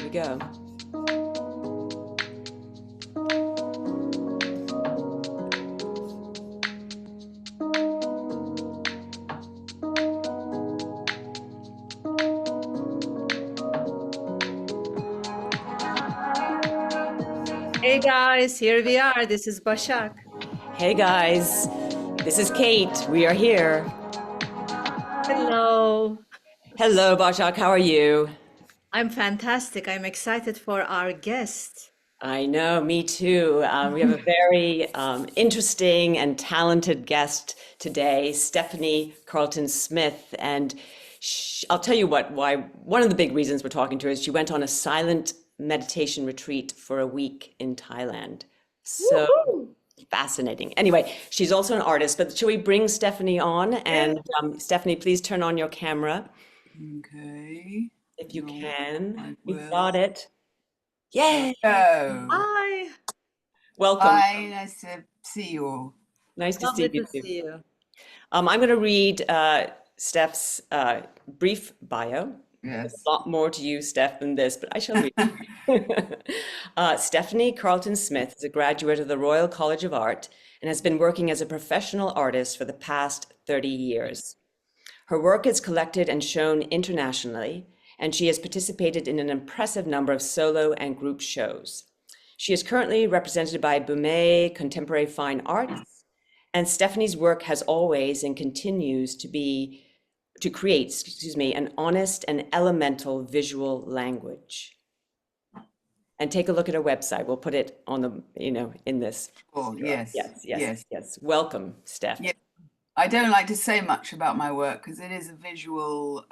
we go. Hey guys, here we are. This is Başak. Hey guys, this is Kate. We are here. Hello. Hello, Bashak. How are you? I'm fantastic. I'm excited for our guest. I know, me too. We have a very interesting and talented guest today, Stephanie Carlton Smith. And I'll tell you why one of the big reasons we're talking to her is she went on a silent meditation retreat for a week in Thailand. So Woohoo! fascinating. Anyway, she's also an artist, but should we bring Stephanie on? Yeah. And Stephanie, please turn on your camera Okay. if you No, can. I You've will. got it. Yay! Oh, Hi. Welcome. hi, nice to see you all. Nice to see Lovely you to too. see you. I'm going to read Steph's brief bio. There's Yes. a lot more to you, Steph, than this, but I shall read. Stephanie Carlton Smith is a graduate of the Royal College of Art and has been working as a professional artist for the past 30 years. Her work is collected and shown internationally, and she has participated in an impressive number of solo and group shows. She is currently represented by Boumet Contemporary Fine Arts, and Stephanie's work has always and continues to create, an honest and elemental visual language. And take a look at her website. We'll put it on the, in this. Oh, yes. Yes. Welcome, Steph. Yeah. I don't like to say much about my work because it is a visual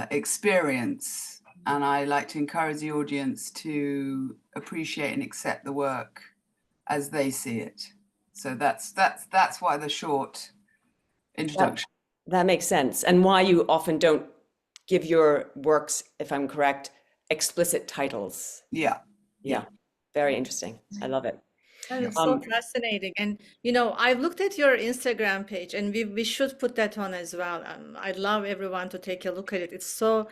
experience, and I like to encourage the audience to appreciate and accept the work as they see it. So that's why the short introduction. That makes sense. And why you often don't give your works, if I'm correct, explicit titles. Yeah. Yeah. Very interesting. I love it. That is so fascinating. And I've looked at your Instagram page, and we should put that on as well. I'd love everyone to take a look at it. It's so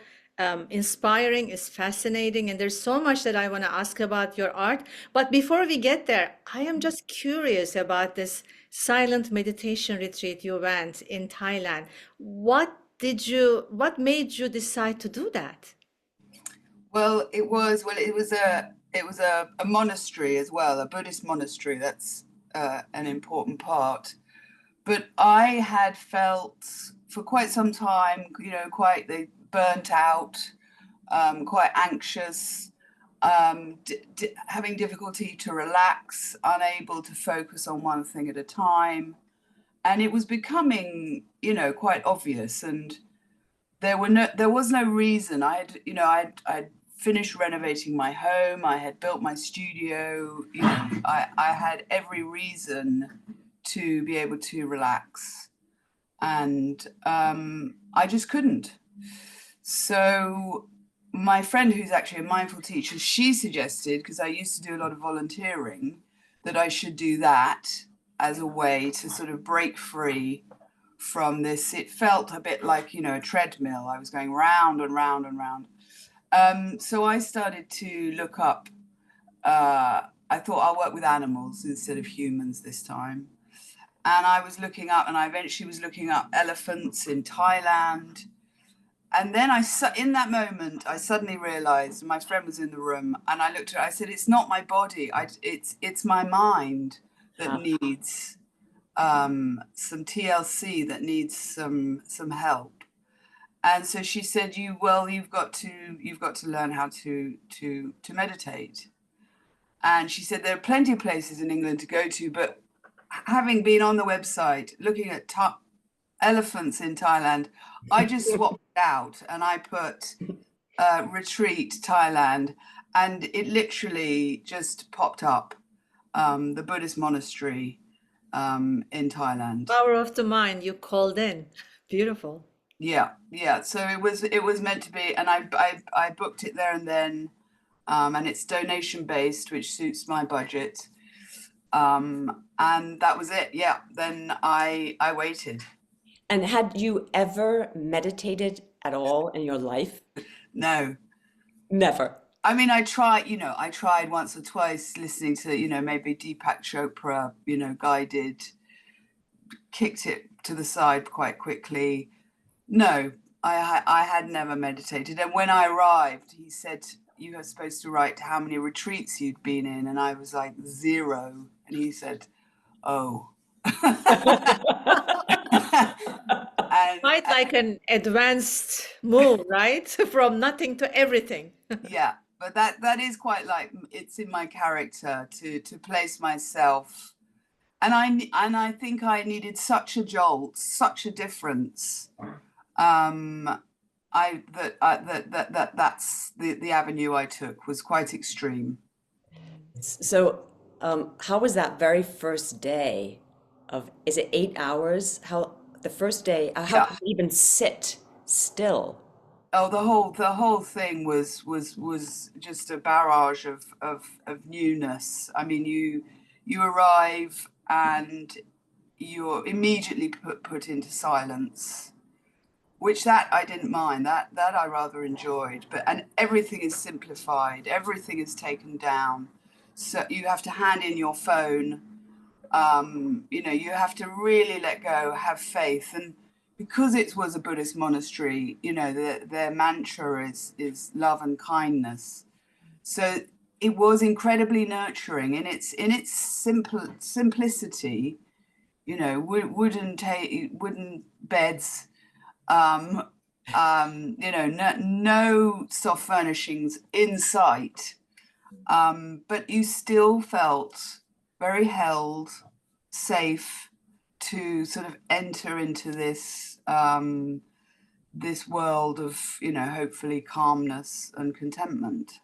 inspiring, it's fascinating, and there's so much that I want to ask about your art. But before we get there, I am just curious about this silent meditation retreat you went in Thailand. What made you decide to do that? Well, it was a monastery as well, a Buddhist monastery. That's an important part. But I had felt for quite some time, quite burnt out, quite anxious, having difficulty to relax, unable to focus on one thing at a time. And it was becoming, quite obvious. And there was no reason. I'd finished renovating my home. I had built my studio. I had every reason to be able to relax, and I just couldn't. So my friend, who's actually a mindful teacher, she suggested, because I used to do a lot of volunteering, that I should do that as a way to sort of break free from this. It felt a bit like, a treadmill. I was going round and round and round. So I started to look up, I thought I'll work with animals instead of humans this time. And I was looking up, and I eventually was looking up elephants in Thailand. And then in that moment, I suddenly realized, my friend was in the room, and I looked at her, I said, it's not my body, it's my mind that needs some TLC, that needs some help. And so she said, you've got to learn how to meditate. And she said, there are plenty of places in England to go to, but having been on the website, looking at elephants in Thailand, I just swapped it out and I put retreat Thailand, and it literally just popped up, the Buddhist monastery in Thailand. Power of the mind, you called in. Beautiful. Yeah. So it was meant to be, and I booked it there and then, and it's donation based, which suits my budget. And that was it. Yeah. Then I waited. And had you ever meditated at all in your life? No. Never. I mean, I tried once or twice listening to, maybe Deepak Chopra, guided, kicked it to the side quite quickly. No, I had never meditated. And when I arrived, he said, you were supposed to write how many retreats you'd been in. And I was like, 0. And he said, oh. And Quite like an advanced move, right? From nothing to everything. yeah, but that is quite like, it's in my character to place myself. And I think I needed such a jolt, such a difference. That's the avenue I took, was quite extreme. So, how was that very first day of, is it 8 hours? How, the first day, how Yeah. could you even sit still? Oh, the whole thing was just a barrage of newness. I mean, you arrive and you're immediately put into silence, which that I didn't mind. That I rather enjoyed. And everything is simplified. Everything is taken down. So you have to hand in your phone. You have to really let go, have faith. And because it was a Buddhist monastery, their mantra is love and kindness. So it was incredibly nurturing in its simplicity. Wooden beds, no soft furnishings in sight, but you still felt very held, safe to sort of enter into this world of, hopefully calmness and contentment.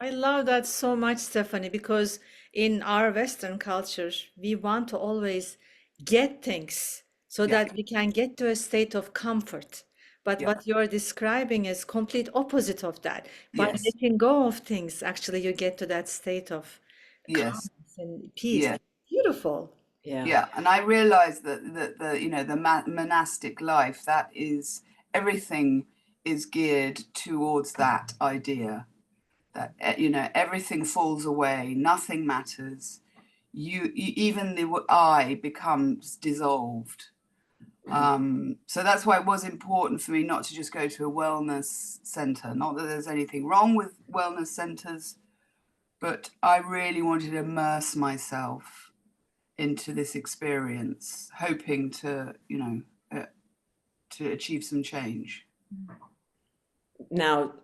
I love that so much, Stephanie, because in our Western culture, we want to always get things so Yeah, that we can get to a state of comfort. But yeah, what you're describing is complete opposite of that. By yes, letting go of things, actually, you get to that state of yes, calmness and peace. yeah. Beautiful. Yeah. Yeah, and I realized that the monastic life, that is, everything is geared towards that idea that everything falls away, nothing matters. Even the I becomes dissolved. So that's why it was important for me not to just go to a wellness center. Not that there's anything wrong with wellness centers, but I really wanted to immerse myself into this experience, hoping to achieve some change. Now,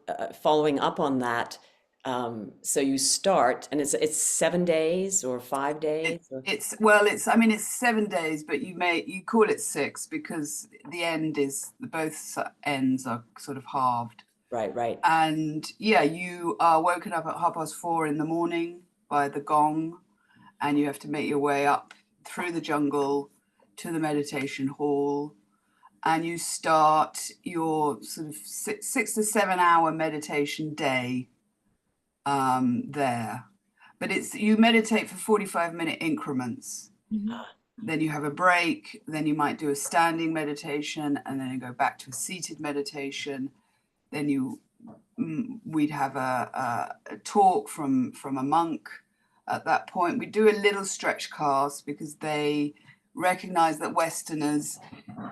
following up on that, so you start, and it's 7 days or 5 days, or I mean, it's 7 days, but you call it 6 because the end is, both ends are sort of halved. right, right. And yeah, you are woken up at 4:30 in the morning by the gong, and you have to make your way up through the jungle to the meditation hall, and you start your sort of 6 to 7 hour meditation day there. But you meditate for 45-minute increments. Mhm. Then you have a break, then you might do a standing meditation, and then you go back to a seated meditation. Then we'd have a talk from a monk. At that point, we do a little stretch class because they recognize that Westerners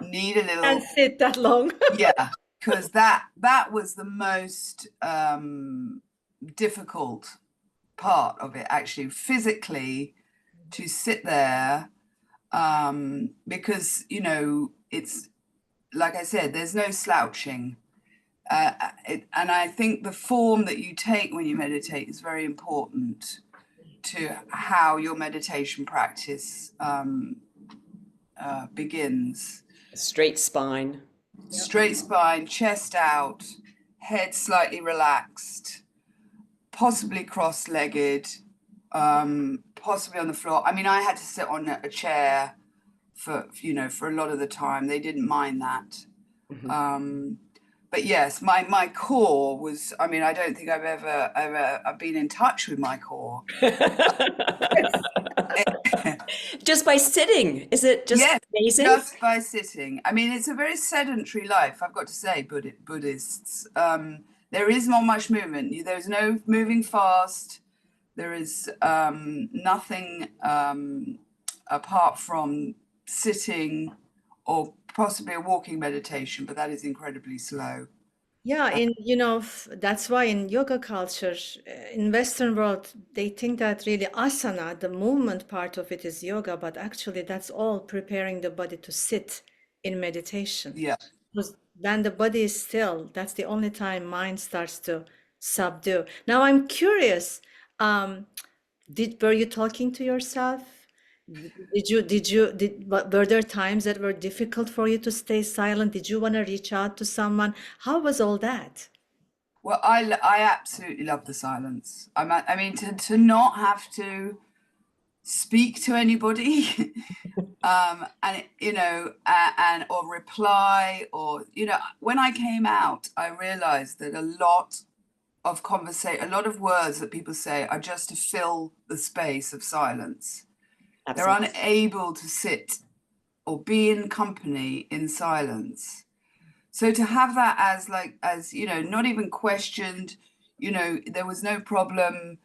need a little, Can't sit that long. yeah, because that was the most difficult part of it, actually, physically, to sit there, because it's, like I said, there's no slouching. And I think the form that you take when you meditate is very important to how your meditation practice begins. Straight spine. Straight spine, chest out, head slightly relaxed, possibly cross-legged, possibly on the floor. I mean, I had to sit on a chair for a lot of the time. They didn't mind that. But yes, my core was, I mean, I don't think I've been in touch with my core. Just by sitting, is it just Yes, amazing? just by sitting. I mean, it's a very sedentary life, I've got to say, Buddhists. there is not much movement. There's no moving fast. There is nothing apart from sitting or possibly a walking meditation, but that is incredibly slow. Yeah, that's why in yoga culture, in Western world, they think that really asana, the movement part of it is yoga, but actually that's all preparing the body to sit in meditation. Yeah. Because when the body is still, that's the only time mind starts to subdue. Now I'm curious, um, were you talking to yourself? Were there times that were difficult for you to stay silent? Did you want to reach out to someone? How was all that? Well, I absolutely love the silence. I mean, to not have to speak to anybody, and and or reply, or when I came out, I realized that a lot of words that people say are just to fill the space of silence. They're Absolutely. unable to sit or be in company in silence. So to have that as not even questioned, there was no problem.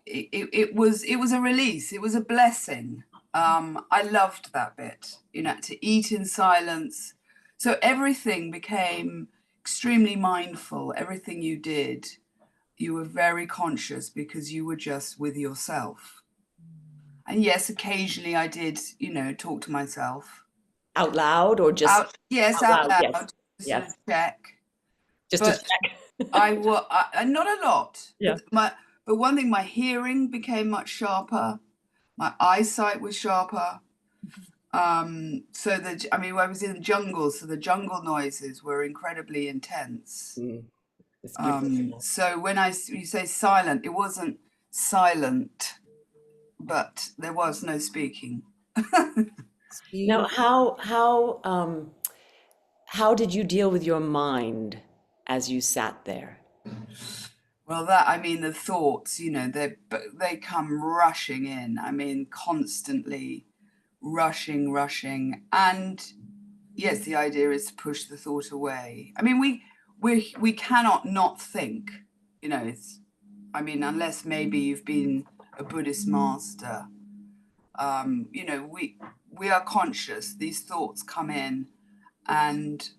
It was a release. It was a blessing. I loved that bit, to eat in silence. So everything became extremely mindful. Everything you did, you were very conscious because you were just with yourself. And yes, occasionally I did, talk to myself. Out loud or just Yes, out out loud? Yes. loud, to sort of Yes. check. Just to But check. not a lot. Yeah. But one thing, my hearing became much sharper. My eyesight was sharper. So I was in the jungle, so the jungle noises were incredibly intense. It's beautiful. So when you say silent, it wasn't silent, but there was no speaking. It's Now, beautiful. how did you deal with your mind as you sat there? Well, the thoughts, they come rushing in. I mean, constantly rushing. And yes, the idea is to push the thought away. I mean, we cannot not think, unless maybe you've been a Buddhist master. We are conscious. These thoughts come in, and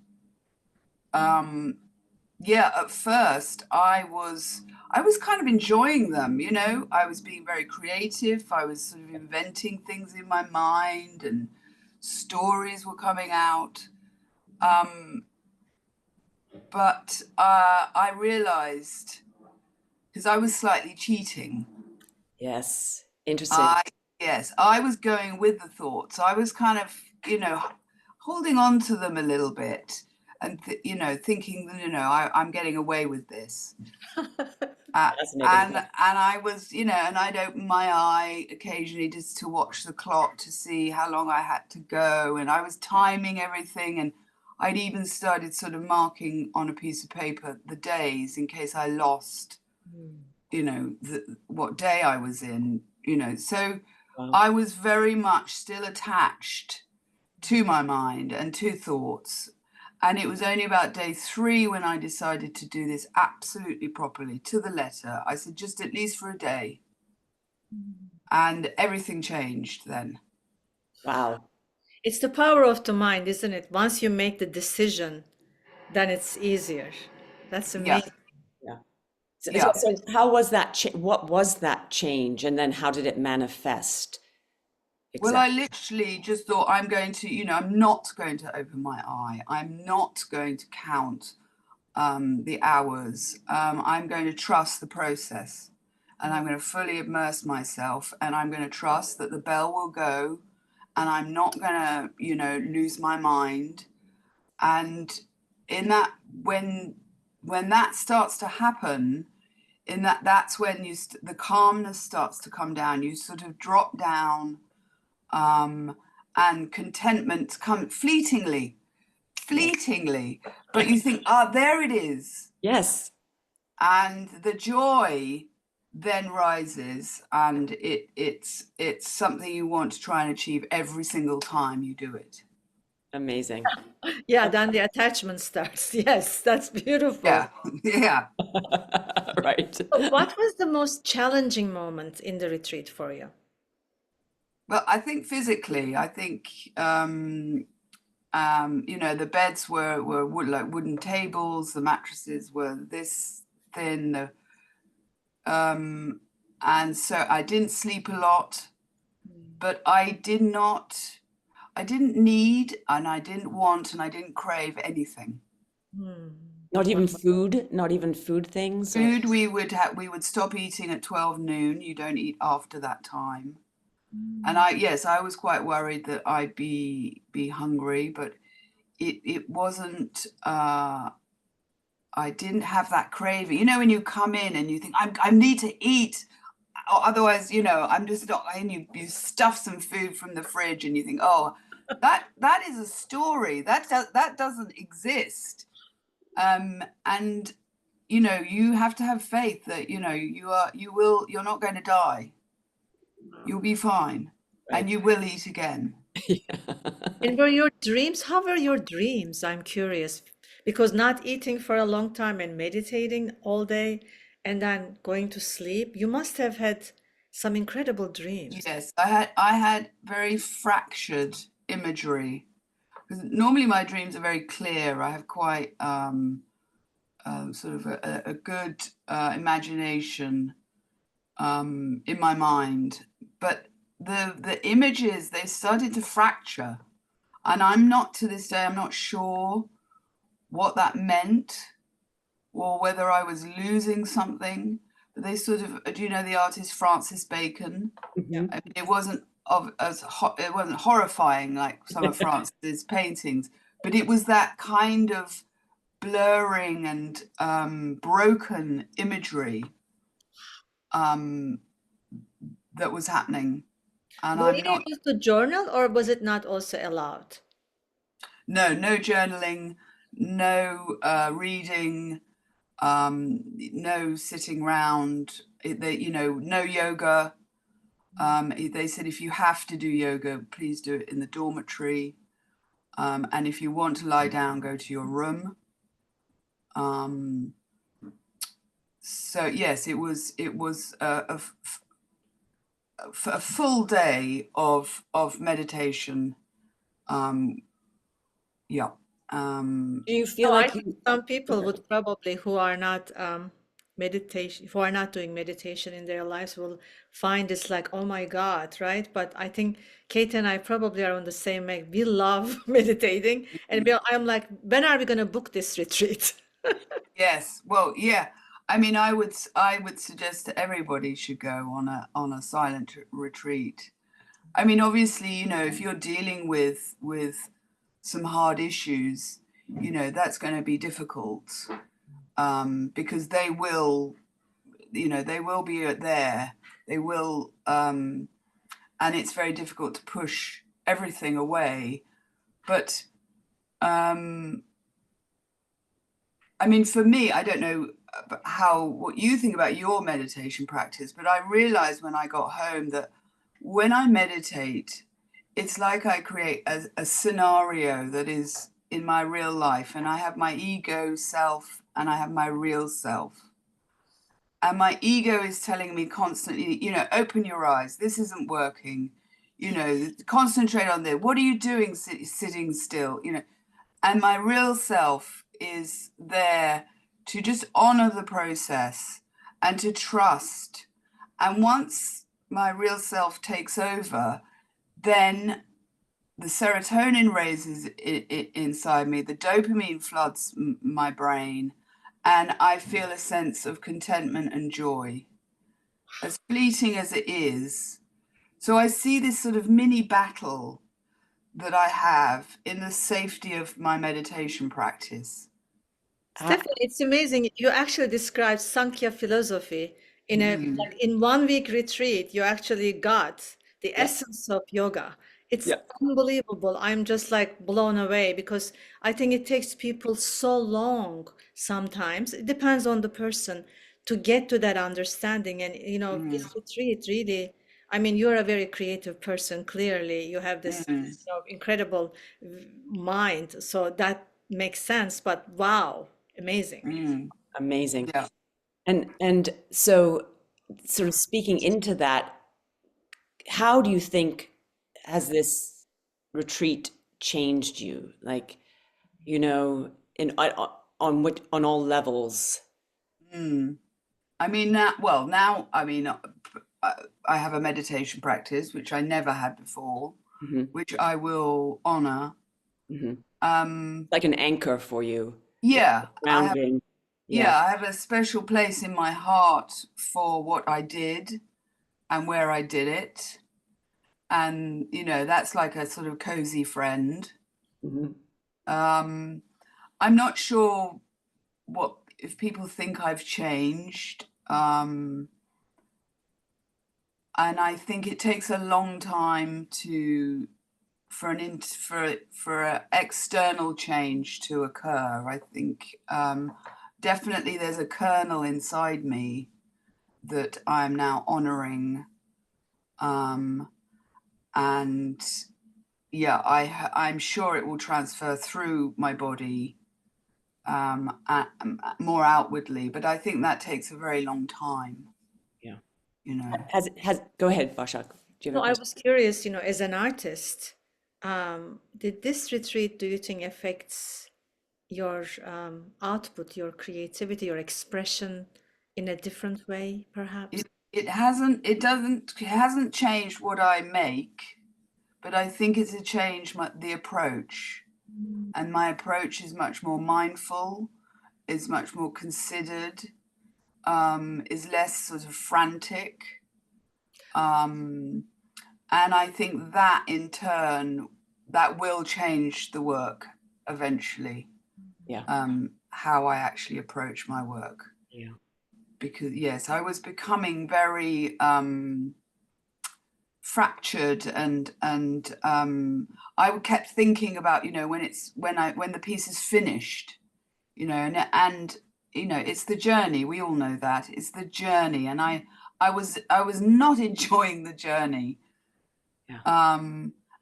at first I was kind of enjoying them. I was being very creative. I was sort of inventing things in my mind, and stories were coming out. But I realized, because I was slightly cheating. Yes. Interesting. Yes, I was going with the thoughts. I was kind of, holding on to them a little bit, and thinking, I'm getting away with this. Fascinating. And I was, and I'd open my eye occasionally just to watch the clock to see how long I had to go, and I was timing everything, and I'd even started sort of marking on a piece of paper the days in case I lost, what day I was in, So Wow. I was very much still attached to my mind and to thoughts. And it was only about day 3 when I decided to do this absolutely properly, to the letter. I said, just at least for a day. And everything changed then. Wow. It's the power of the mind, isn't it? Once you make the decision, then it's easier. That's Yeah. amazing. Yeah. Yeah. So how was that what was that change, and then how did it manifest? Well, I Exactly. literally just thought, I'm going to, I'm not going to open my eye. I'm not going to count the hours. I'm going to trust the process, and I'm going to fully immerse myself, and I'm going to trust that the bell will go, and I'm not going to, lose my mind. And in that, when that starts to happen, that's when the calmness starts to come down. You sort of drop down, and contentment comes fleetingly, but you think, there it is. Yes. And the joy then rises, and it's something you want to try and achieve every single time you do it. Amazing. Yeah, then the attachment starts. Yes, that's beautiful. Yeah, yeah. Right. So what was the most challenging moment in the retreat for you? Well, I think physically, I think the beds were like wooden tables, the mattresses were this thin, and so I didn't sleep a lot, but I didn't need, and I didn't want, and I didn't crave anything. Hmm. Not even food, not even food things or Food, we would stop eating at 12 noon. You don't eat after that time. And I was quite worried that I'd be hungry, but it wasn't. I didn't have that craving. You know, when you come in and you think I need to eat, or otherwise, I'm just not. And you stuff some food from the fridge, and you think, oh, that is a story that doesn't exist. And you have to have faith that you're not going to die. You'll be fine, and right. you will eat again. And were your dreams, how were your dreams? I'm curious. Because not eating for a long time and meditating all day and then going to sleep, you must have had some incredible dreams. Yes, I had very fractured imagery. 'Cause normally my dreams are very clear. I have quite sort of a good imagination in my mind, but the images, they started to fracture, and to this day I'm not sure what that meant or whether I was losing something. But they sort of, do you know the artist Francis Bacon? Yeah. Mhm. I mean, it wasn't it wasn't horrifying like some of Francis's paintings, but it was that kind of blurring and broken imagery um, that was happening. And Were I'm you not, able to journal or was it not also allowed? no journaling, no reading, no sitting round, no yoga. They said if you have to do yoga, please do it in the dormitory. And if you want to lie down, go to your room. So yes, it was a full day of meditation. Yeah. Do you feel No, I like think you, some go people ahead. would probably who are not who are not doing meditation in their lives will find this like, oh my God, right? But I think Kate and I probably are on the same make. We love meditating, and I'm like, when are we gonna book this retreat? Yes. Well, yeah. I mean, I would suggest that everybody should go on a silent retreat. I mean, obviously, if you're dealing with some hard issues, that's going to be difficult, because they will be there. They will, and it's very difficult to push everything away. But I mean, for me, I don't know what you think about your meditation practice, but I realized when I got home that when I meditate, it's like I create a scenario that is in my real life, and I have my ego self and I have my real self. And my ego is telling me constantly, open your eyes. This isn't working. Concentrate on this. What are you doing sitting still? And my real self is there to just honor the process and to trust. And once my real self takes over, then the serotonin raises inside me, the dopamine floods my brain, and I feel a sense of contentment and joy, as fleeting as it is. So I see this sort of mini battle that I have in the safety of my meditation practice. I, Stephanie, it's amazing. You actually described Sankhya philosophy in a Mm, like in 1 week retreat. You actually got the yeah, essence of yoga. It's yeah. unbelievable. I'm just like blown away because I think it takes people so long sometimes. It depends on the person to get to that understanding. And mm. this retreat really, I mean, you're a very creative person, clearly. You have this Mm, incredible mind. So that makes sense. But wow, amazing. mm, Amazing. yeah. And so sort of speaking into that, how do you think has this retreat changed you? Like, you know, on what on all levels? Mm. I mean, now, I mean, I have a meditation practice, which I never had before, Hmm. which I will honor. Hmm. Um, Like an anchor for you, yeah, grounding. Yeah. I have a special place in my heart for what I did and where I did it. And, that's like a sort of cozy friend. Hmm. Um, I'm not sure if people think I've changed. And I think it takes a long time for an external change to occur. I think definitely there's a kernel inside me that I'm now honoring, and yeah, I'm sure it will transfer through my body, more outwardly, but I think that takes a very long time, Yeah. you know. Has go ahead, Bashak. Do you have No, a I question? was curious, as an artist, did this retreat, do you think, affects your output, your creativity, your expression in a different way, perhaps? It hasn't changed what I make, but I think it's a change the approach, and my approach is much more mindful, is much more considered, is less sort of frantic, and I think that in turn that will change the work eventually, Yeah. how I actually approach my work, Yeah. because yes, I was becoming very fractured, and I kept thinking about, when the piece is finished, and it's the journey. We all know that it's the journey, and I was not enjoying the journey. Yeah.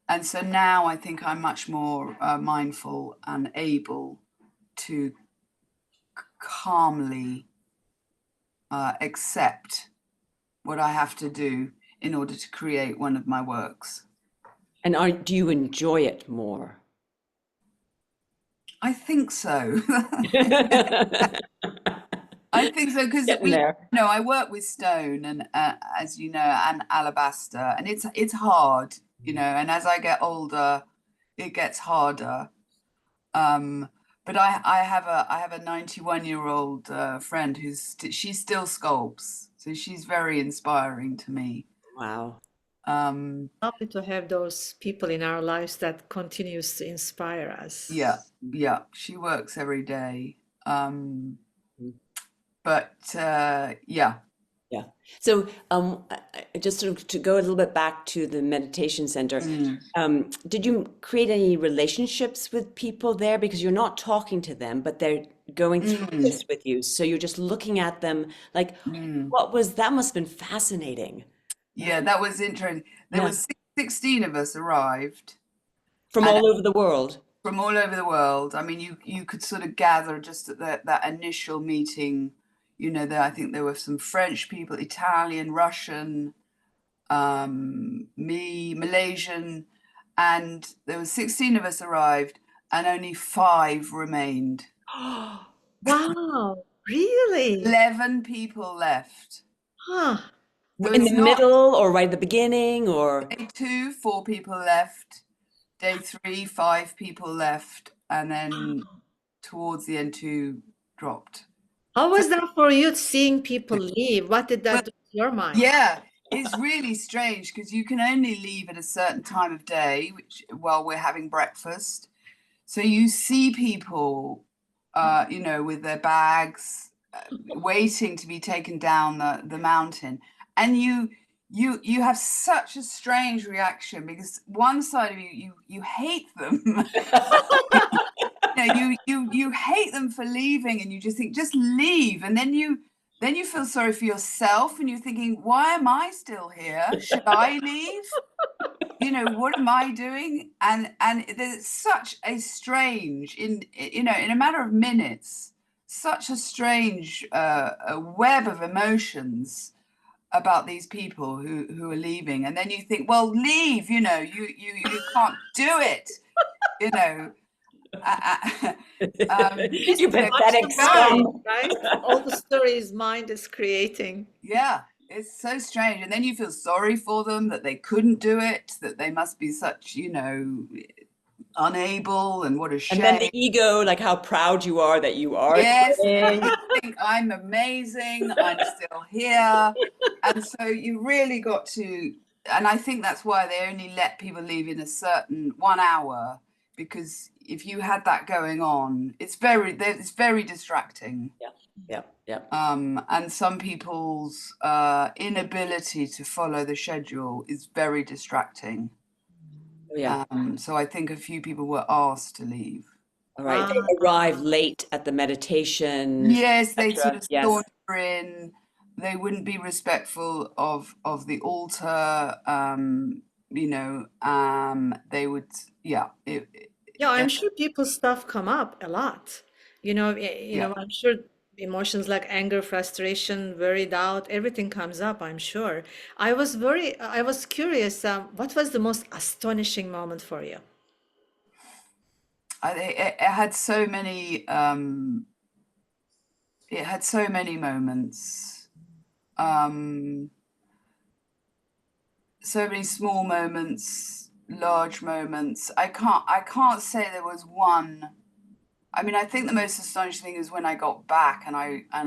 And so now I think I'm much more mindful and able to calmly accept what I have to do in order to create one of my works. And do you enjoy it more? I think so. Getting I think so, because there. I work with stone, and as you know, and alabaster, and it's hard, and as I get older, it gets harder. But I have a 91-year-old friend she still sculpts, so she's very inspiring to me. Wow. Um, Lovely to have those people in our lives that continues to inspire us. yeah, yeah, she works every day. But yeah. Yeah. So, just sort of to go a little bit back to the meditation center, Mm, did you create any relationships with people there? Because you're not talking to them, but they're going through mm, this with you. So you're just looking at them like, mm. that must have been fascinating. Yeah, that was interesting. There Yeah. was 16 of us arrived, From and all over the world. from all over the world. I mean, you could sort of gather just at that initial meeting. I think there were some French people, Italian, Russian, me, Malaysian, and there were 16 of us arrived, and only 5 remained. Wow, really? 11 people left. Huh. So In it's the not middle or right at the beginning or day 2, 4 people left. Day 3, 5 people left, and then towards the end, 2 dropped. How So, was that for you seeing people leave? What did well, that do to your mind? yeah, it's really strange because you can only leave at a certain time of day, while we're having breakfast. So you see people, with their bags, waiting to be taken down the mountain, and you have such a strange reaction, because one side of you hate them. You hate them for leaving, and you just think, just leave, and then then you feel sorry for yourself, and you're thinking, why am I still here? Should I leave? You know, what am I doing? And there's such a strange, in a matter of minutes, such a strange a web of emotions about these people who are leaving. And then you think, well, leave, you can't do it, you know. You Watch pathetic the mind, scum. right? All the stories mind is creating. Yeah, it's so strange. And then you feel sorry for them that they couldn't do it, that they must be such, unable, and what a And then the shame. ego, like how proud you are that you are Yes, staying. you think I'm amazing, I'm still here. And so you really got to, and I think that's why they only let people leave in a certain 1 hour, because if you had that going on, it's very distracting. Yeah. And some people's inability to follow the schedule is very distracting. Yeah. So I think a few people were asked to leave. All right. They arrive late at the meditation, Yes, they'd sort etc. of Yes. saunter in. They wouldn't be respectful of the altar. They would, yeah. Yeah, I'm sure people's stuff come up a lot. Yeah. I'm sure emotions like anger, frustration, worry, doubt, everything comes up, I'm sure. I was curious, what was the most astonishing moment for you? It had so many. It had so many moments. So many small moments, large moments. I can't say there was one. I mean, I think the most astonishing thing is when I got back, and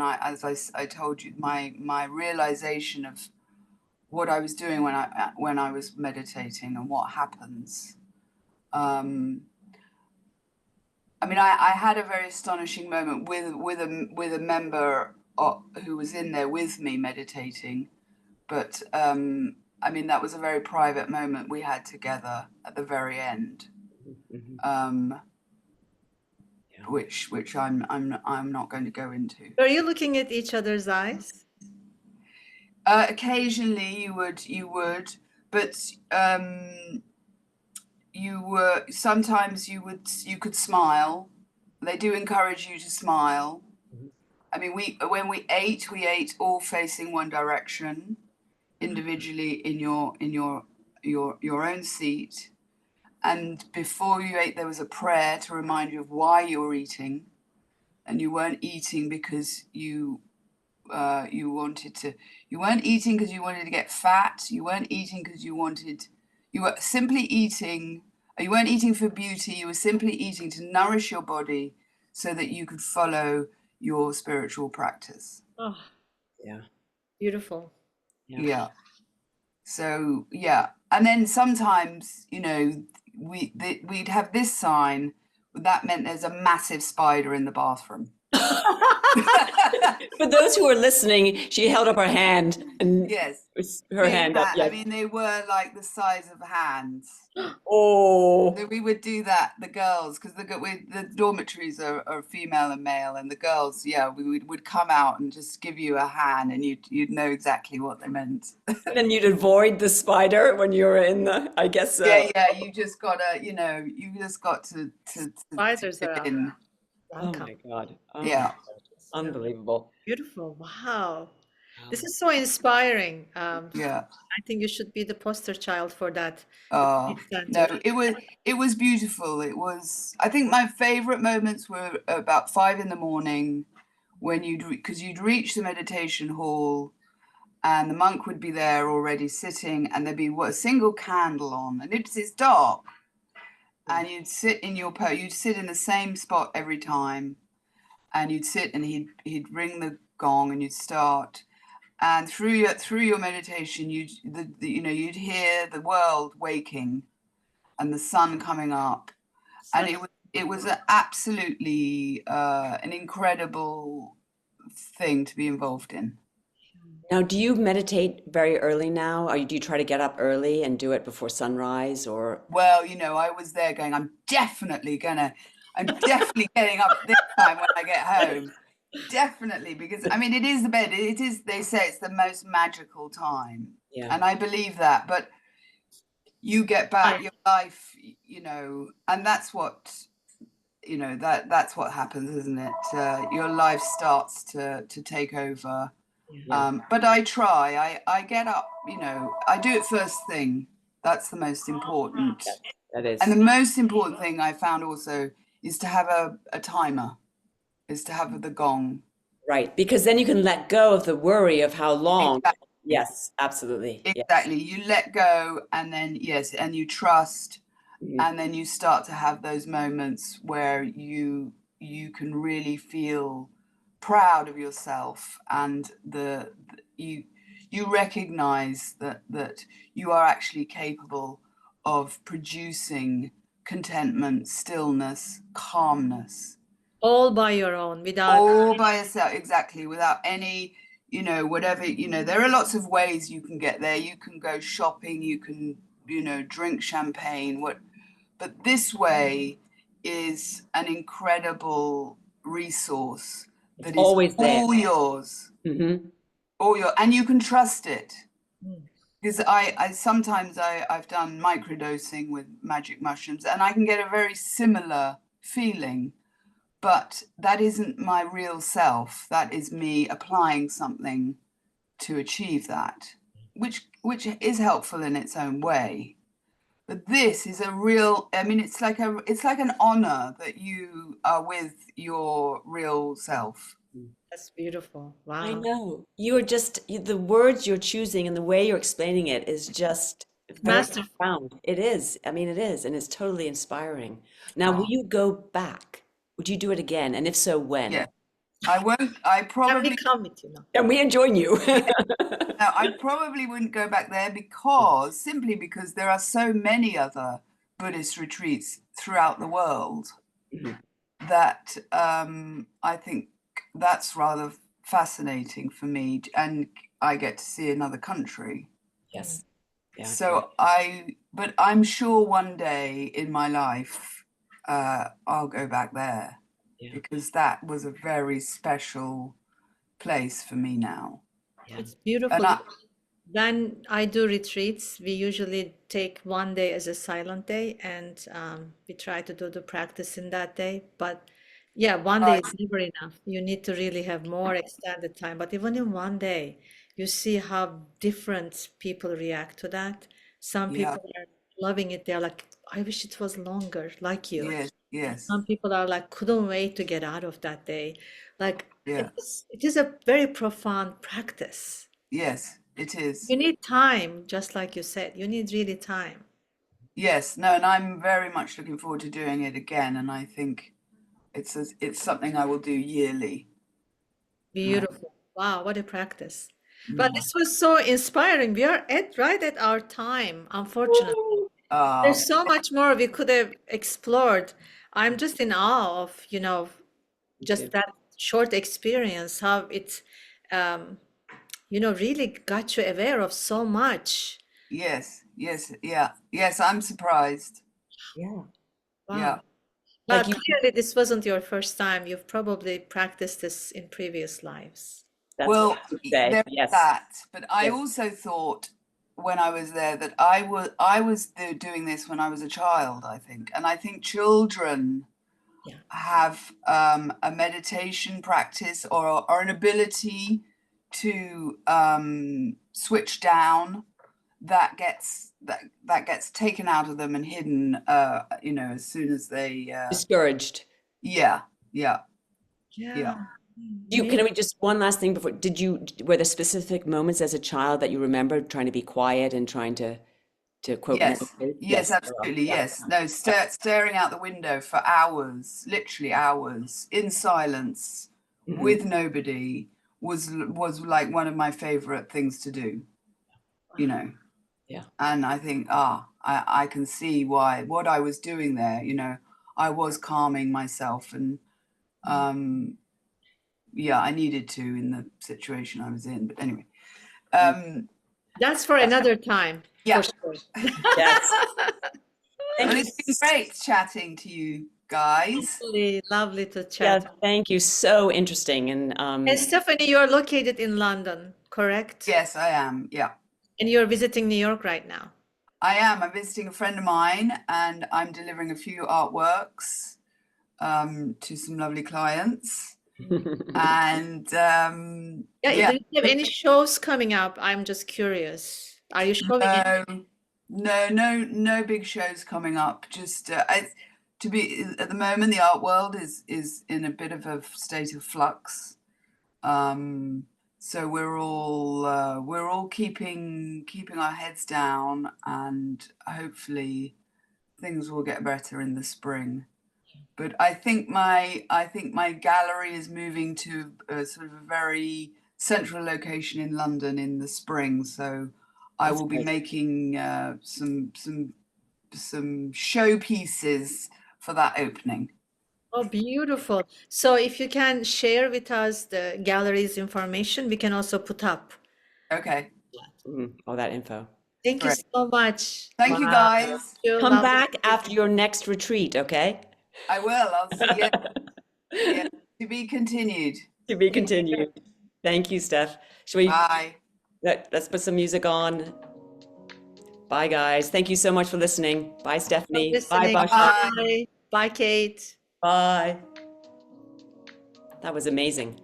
as I told you, my realization of what I was doing when I was meditating and what happens. I mean, I had a very astonishing moment with a member who was in there with me meditating, but I mean, that was a very private moment we had together at the very end. Which I'm not going to go into. Are you looking at each other's eyes? Occasionally you would, but sometimes you could smile. They do encourage you to smile. I mean, when we ate all facing one direction, individually in your own seat. And before you ate, there was a prayer to remind you of why you were eating, and you weren't eating because you wanted to. You weren't eating because you wanted to get fat. You weren't eating because you were simply eating. You weren't eating for beauty. You were simply eating to nourish your body so that you could follow your spiritual practice. Oh, Yeah. beautiful. Yeah. So yeah, and then sometimes we'd have this sign that meant there's a massive spider in the bathroom. For those who are listening, she held up her hand, and Yes, her hand up. I Yes. mean, they were like the size of hands. Oh. So we would do that, the girls, because the dormitories are female and male, and the girls, yeah, we would come out and just give you a hand, and you'd know exactly what they meant. And then you'd avoid the spider when you were in the, I guess. Yeah, you just gotta, you just got to Spiders are in. Oh welcome. my God. Oh my Yeah. God. It's unbelievable. Beautiful. Wow. This is so inspiring. Yeah. I think you should be the poster child for that. No, Center. it was beautiful. I think my favorite moments were about 5 a.m. when because you'd reach the meditation hall, and the monk would be there already sitting, and there'd be a single candle on, and it's dark, and you'd sit in the same spot every time, and you'd sit, and he'd ring the gong, and you'd start. And through your meditation, you'd hear the world waking and the sun coming up, and it was absolutely an incredible thing to be involved in. Now, do you meditate very early now? Or do you try to get up early and do it before sunrise, or? Well, I was there going, I'm definitely getting up this time when I get home. definitely, because I mean, it is the bed. It is, they say it's the most magical time. Yeah. And I believe that, but you get back your life, you know, and that's what, you know, that's what happens, isn't it? Your life starts to take over. Yeah. But I try, I get up, you know, I do it first thing. That's the most important. That And is the most important thing I found also is to have a timer, is to have the gong. right. Because then you can let go of the worry of how long. Exactly. Yes, absolutely. Yes. Exactly. You let go, and then, yes, and you trust, Mhm. and then you start to have those moments where you can really feel proud of yourself, and you recognize that you are actually capable of producing contentment, stillness, calmness, All by your own, without, all by yourself. Exactly, without any, you know, whatever, you know, there are lots of ways you can get there. You can go shopping, you can, you know, drink champagne, but this way is an incredible resource It's that is always there. all yours, Hmm. all your, and you can trust it. Mm. Because I sometimes I've done microdosing with magic mushrooms, and I can get a very similar feeling, but that isn't my real self. That is me applying something to achieve that, which is helpful in its own way. But this is a real, I mean, it's like an honor that you are with your real self. That's beautiful. I Wow. know. The words you're choosing and the way you're explaining it is just very Masterful. profound. It is. I mean, it is. And it's totally inspiring. Now, will Oh, you go back? Would you do it again? And if so, when? yeah. I won't, I And we probably, come with you now. And we join you. yeah, no, I probably wouldn't go back there, because simply because there are so many other Buddhist retreats throughout the world Mhm. that I think that's rather fascinating for me, and I get to see another country. Yes. Yeah. So but I'm sure one day in my life, I'll go back there, Yeah. because that was a very special place for me now. Yeah. It's And beautiful. When I do retreats, we usually take one day as a silent day, and we try to do the practice in that day. But yeah, one day I, is never enough. You need to really have more extended time. But even in one day, you see how different people react to that. Some yeah, people are loving it. They're like, I wish it was longer, like you. yes, yes, Some people are like, couldn't wait to get out of that day. Like yeah, it is a very profound practice. yes, it is. You need time, just like you said. You need really time. Yes, no, and I'm very much looking forward to doing it again, and I think it's something I will do yearly. Beautiful. Wow, what a practice. But Mm. this was so inspiring. We are right at our time, unfortunately. Uh, There's so much more we could have explored. I'm just in awe of, Me too. just that short experience, how it, um, really got you aware of so much. yes, yes, yeah, yes, I'm surprised. Yeah. Yeah. Wow. Like But you, clearly, this wasn't your first time. You've probably practiced this in previous lives. that's what Well, I would say. there's Yes. that, but I Yes. also thought when I was there that I was doing this when I was a child, I think, and I think children Yeah. have a meditation practice, or an ability to switch down, that gets taken out of them and hidden, you know, as soon as they Discouraged. yeah, yeah, Yeah. yeah. Can Maybe. we just one last thing before, were there specific moments as a child that you remember trying to be quiet and trying to quote Yes, meditate? yes, Yes. There are. absolutely, Yeah. yes. No, staring out the window for hours, literally hours, in silence, Hmm. with nobody, was like one of my favorite things to do, you know. Yeah. And I think, I can see why, what I was doing there, you know, I was calming myself, and yeah, I needed to in the situation I was in. But anyway, Mm. That's for another time, for yeah. sure. Yes. Thank Well, you. it's been great chatting to you. guys. Lovely, lovely to Yes, chat. thank you. So interesting. And And Stephanie, you're located in London, correct? Yes, I am. Yeah, And you're visiting New York right now. I am. I'm visiting a friend of mine, and I'm delivering a few artworks to some lovely clients. And Yeah, yeah, do you have any shows coming up? I'm just curious. Are you showing any? no big shows coming up. Just to be at the moment, the art world is in a bit of a state of flux. So we're all keeping our heads down, and hopefully things will get better in the spring. But I think my gallery is moving to a sort of a very central location in London in the spring. So I That's will be great. making some showpieces for that opening. Oh, beautiful. So if you can share with us the gallery's information, we can also put up. Okay, All that info. Thank you great. so much. Thank you, Wow. guys. You Come lovely. back after your next retreat, okay? I will. I'll see you. Yeah, to be continued. To be continued. Thank you, Steph. Should we Bye. let's put some music on? Bye, guys. Thank you so much for listening. Bye, Stephanie. Bye, Listening. Basha. Bye. Bye. Bye, Kate. Bye. That was amazing.